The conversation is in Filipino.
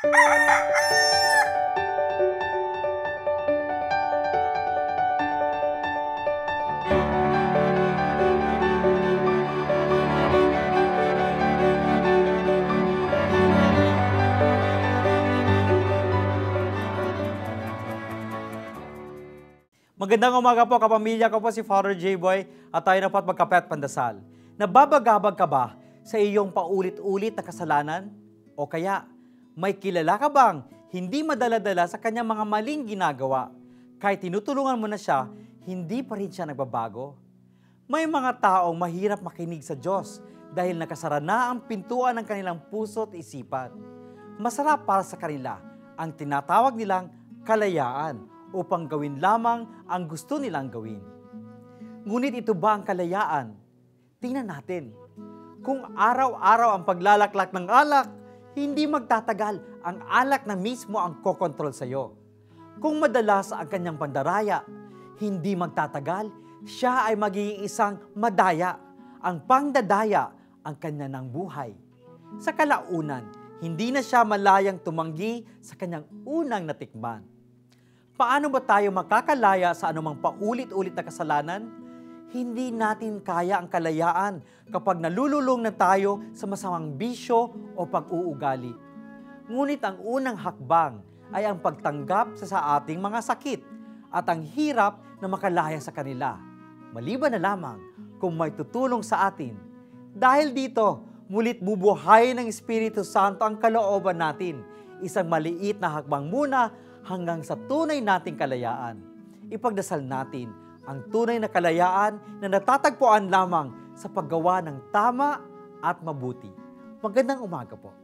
Magandang umaga po kapamilya, ko po si Father J-Boy at tayo na po at magkape at pandasal. Nababagabag ka ba sa iyong paulit-ulit na kasalanan? O kaya, may kilala ka bang hindi madala-dala sa kanyang mga maling ginagawa? Kahit tinutulungan mo na siya, hindi pa rin siya nagbabago? May mga taong mahirap makinig sa Diyos dahil nakasara na ang pintuan ng kanilang puso at isipan. Masarap para sa kanila ang tinatawag nilang kalayaan upang gawin lamang ang gusto nilang gawin. Ngunit ito ba ang kalayaan? Tingnan natin. Kung araw-araw ang paglalaklak ng alak, hindi magtatagal ang alak na mismo ang kokontrol sa iyo. Kung madalas ang kanyang pandaraya, hindi magtatagal, siya ay magiging isang madaya. Ang pangdadaya ang kanya ng buhay. Sa kalaunan, hindi na siya malayang tumanggi sa kanyang unang natikman. Paano ba tayo makakalaya sa anumang paulit-ulit na kasalanan? Hindi natin kaya ang kalayaan kapag nalululong na tayo sa masamang bisyo o pag-uugali. Ngunit ang unang hakbang ay ang pagtanggap sa ating mga sakit at ang hirap na makalaya sa kanila. Maliban na lamang kung may tutulong sa atin. Dahil dito, mulit bubuhayin ng Espiritu Santo ang kalooban natin. Isang maliit na hakbang muna hanggang sa tunay nating kalayaan. Ipagdasal natin ang tunay na kalayaan na natatagpuan lamang sa paggawa ng tama at mabuti. Magandang umaga po.